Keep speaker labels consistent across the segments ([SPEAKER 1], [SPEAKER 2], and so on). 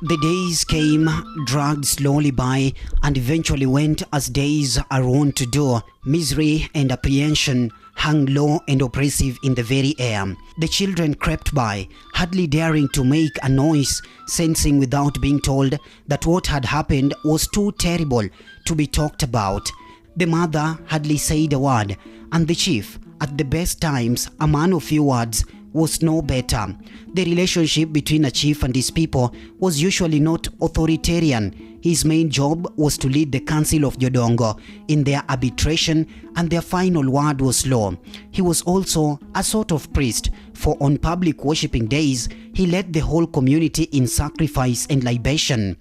[SPEAKER 1] The days came, dragged slowly by, and eventually went as days are wont to do. Misery and apprehension hung low and oppressive in the very air. The children crept by, hardly daring to make a noise, sensing without being told that what had happened was too terrible to be talked about. The mother hardly said a word, and the chief, at the best times a man of few words, was no better. The relationship between a chief and his people was usually not authoritarian. His main job was to lead the council of Jodongo in their arbitration, and their final word was law. He was also a sort of priest, for on public worshipping days he led the whole community in sacrifice and libation.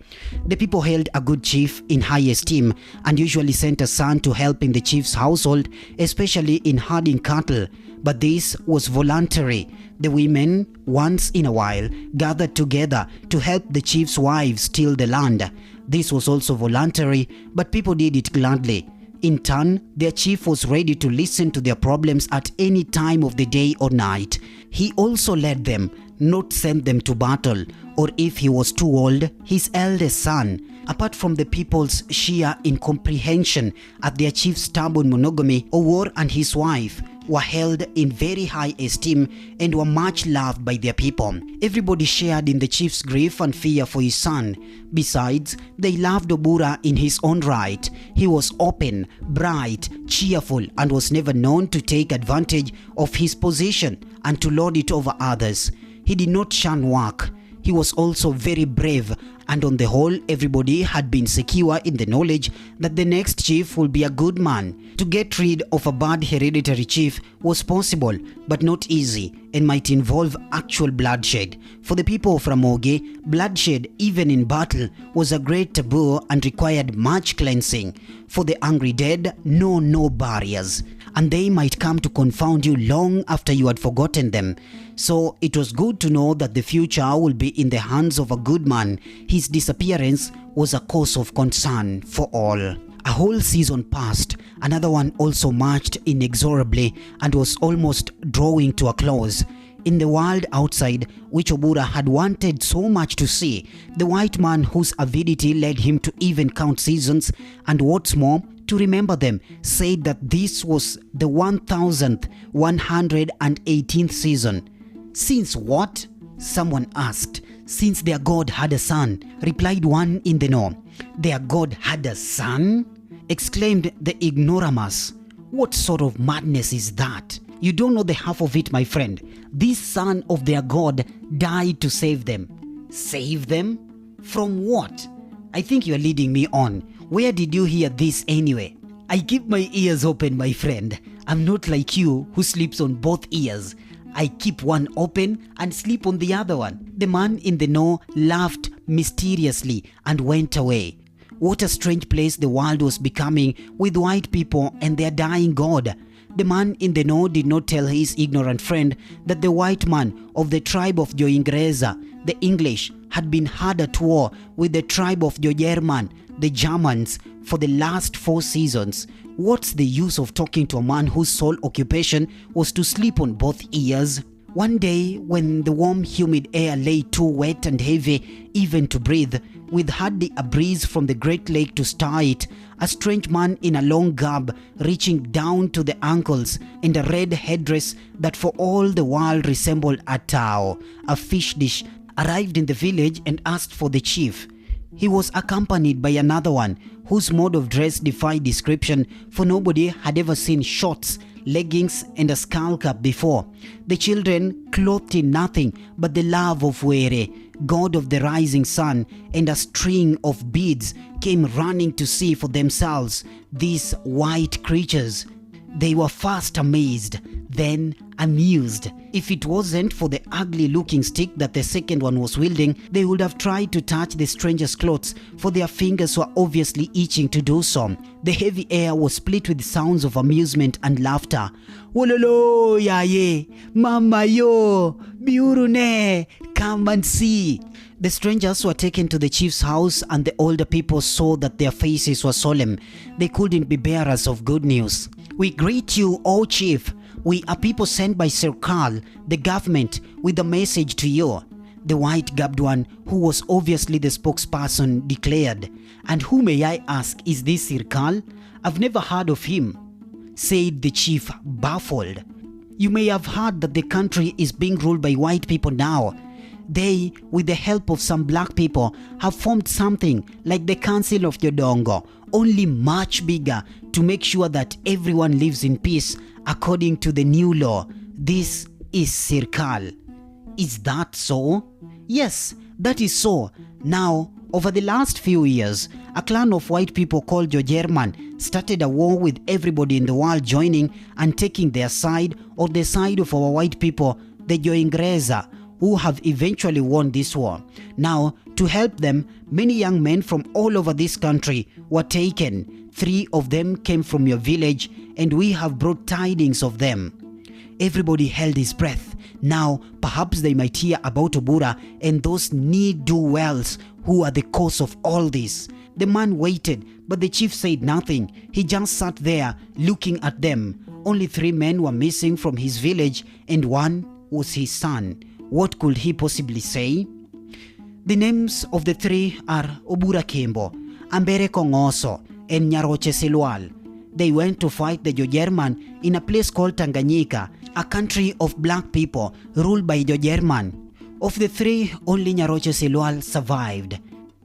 [SPEAKER 1] The people held a good chief in high esteem and usually sent a son to help in the chief's household, especially in herding cattle. But this was voluntary. The women, once in a while, gathered together to help the chief's wives till the land. This was also voluntary, but people did it gladly. In turn, their chief was ready to listen to their problems at any time of the day or night. He also led them, not sent them to battle, or if he was too old, his eldest son. Apart from the people's sheer incomprehension at their chief's stubborn monogamy, Obura and his wife were held in very high esteem and were much loved by their people. Everybody shared in the chief's grief and fear for his son. Besides, they loved Obura in his own right. He was open, bright, cheerful, and was never known to take advantage of his position and to lord it over others. He did not shun work. He was also very brave, and on the whole, everybody had been secure in the knowledge that the next chief would be a good man. To get rid of a bad hereditary chief was possible, but not easy, and might involve actual bloodshed. For the people of Ramogi, bloodshed, even in battle, was a great taboo and required much cleansing. For the angry dead, no barriers, and they might come to confound you long after you had forgotten them. So it was good to know that the future will be in the hands of a good man. His disappearance was a cause of concern for all. A whole season passed. Another one also marched inexorably and was almost drawing to a close. In the world outside, which Obura had wanted so much to see, the white man whose avidity led him to even count seasons, and what's more, to remember them, said that this was the 1118th season. Since what? Someone asked. Since their god had a son, replied one in the know. Their god had a son? Exclaimed the ignoramus. What sort of madness is that? You don't know the half of it, my friend. This son of their god died to save them. Save them? From what? I think you're leading me on. Where did you hear this anyway? I keep my ears open, my friend. I'm not like you who sleeps on both ears. I keep one open and sleep on the other one. The man in the know laughed mysteriously and went away. What a strange place the world was becoming with white people and their dying god. The man in the know did not tell his ignorant friend that the white man of the tribe of Joingereza, the English, had been hard at war with the tribe of Jogerman, the Germans, for the last 4 seasons. What's the use of talking to a man whose sole occupation was to sleep on both ears? One day, when the warm, humid air lay too wet and heavy even to breathe, with hardly a breeze from the great lake to stir it, a strange man in a long garb reaching down to the ankles and a red headdress that for all the world resembled a tao, a fish dish, arrived in the village and asked for the chief. He was accompanied by another one whose mode of dress defied description, for nobody had ever seen shorts, leggings and a skull cap before. The children, clothed in nothing but the love of Were, god of the rising sun, and a string of beads, came running to see for themselves these white creatures. They were first amazed, then amused. If it wasn't for the ugly-looking stick that the second one was wielding, they would have tried to touch the stranger's clothes, for their fingers were obviously itching to do so. The heavy air was split with sounds of amusement and laughter. Wololo yaye, mama yo, biurune, come and see. The strangers were taken to the chief's house, and the older people saw that their faces were solemn. They couldn't be bearers of good news. We greet you, O chief. We are people sent by Sir Karl, the government, with a message to you. The white-garbed one, who was obviously the spokesperson, declared, "And who, may I ask, is this Sirkal? I've never heard of him," said the chief, baffled. "You may have heard that the country is being ruled by white people now. They, with the help of some black people, have formed something like the Council of Jodongo, only much bigger, to make sure that everyone lives in peace according to the new law. This is Sirkal." "Is that so?" "Yes, that is so. Now, over the last few years, a clan of white people called Jojerman started a war with everybody in the world joining and taking their side, or the side of our white people, the Joingereza, who have eventually won this war. Now, to help them, many young men from all over this country were taken. 3 of them came from your village, and we have brought tidings of them." Everybody held his breath. Now, perhaps they might hear about Obura and those ne'er-do-wells who are the cause of all this. The man waited, but the chief said nothing. He just sat there looking at them. Only 3 men were missing from his village, and one was his son. What could he possibly say? The names of the 3 are Obura Kembo, Ambere Kongoso, and Nyaroche Silwal. They went to fight the Jojerman in a place called Tanganyika, a country of black people ruled by Jojerman. Of the 3, only Nyaroche Silwal survived.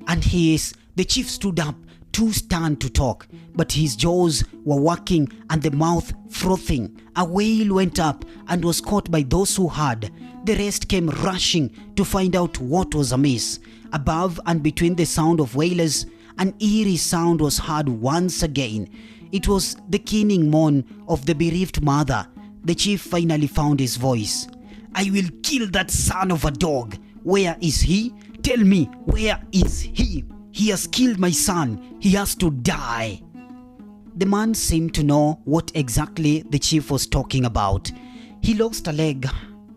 [SPEAKER 1] And the chief stood up, too stunned to talk, but his jaws were working and the mouth frothing. A wail went up and was caught by those who heard. The rest came rushing to find out what was amiss. Above and between the sound of wailers, an eerie sound was heard once again. It was the keening moan of the bereaved mother. The chief finally found his voice. "I will kill that son of a dog. Where is he? Tell me, where is he? He has killed my son. He has to die." The man seemed to know what exactly the chief was talking about. He lost a leg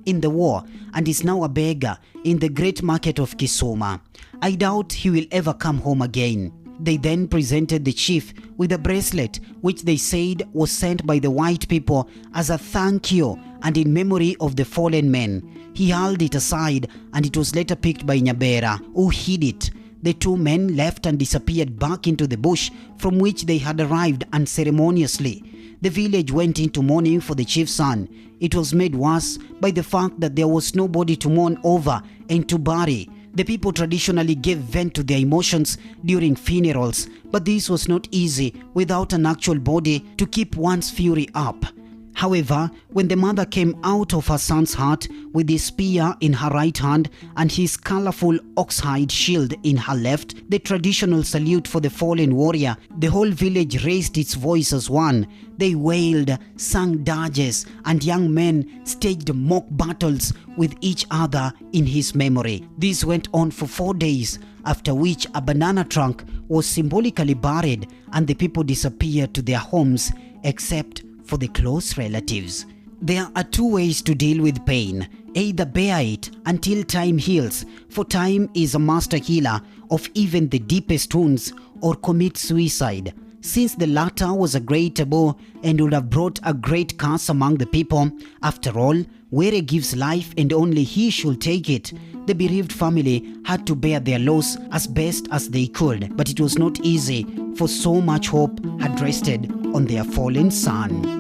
[SPEAKER 1] in the war and is now a beggar in the great market of Kisuma. I doubt he will ever come home again. They then presented the chief with a bracelet which they said was sent by the white people as a thank you and in memory of the fallen men. He held it aside and it was later picked by Nyabera, who hid it. The 2 men left and disappeared back into the bush from which they had arrived unceremoniously. The village went into mourning for the chief's son. It was made worse by the fact that there was nobody to mourn over and to bury. The people traditionally gave vent to their emotions during funerals, but this was not easy without an actual body to keep one's fury up. However, when the mother came out of her son's hut with his spear in her right hand and his colorful oxhide shield in her left, the traditional salute for the fallen warrior, the whole village raised its voice as one. They wailed, sang dirges, and young men staged mock battles with each other in his memory. This went on for 4 days, after which a banana trunk was symbolically buried and the people disappeared to their homes except for the close relatives. There are 2 ways to deal with pain. Either bear it until time heals, for time is a master healer of even the deepest wounds, or commit suicide. Since the latter was a great taboo and would have brought a great curse among the people, after all, Were gives life and only he should take it. The bereaved family had to bear their loss as best as they could, but it was not easy, for so much hope had rested on their fallen son.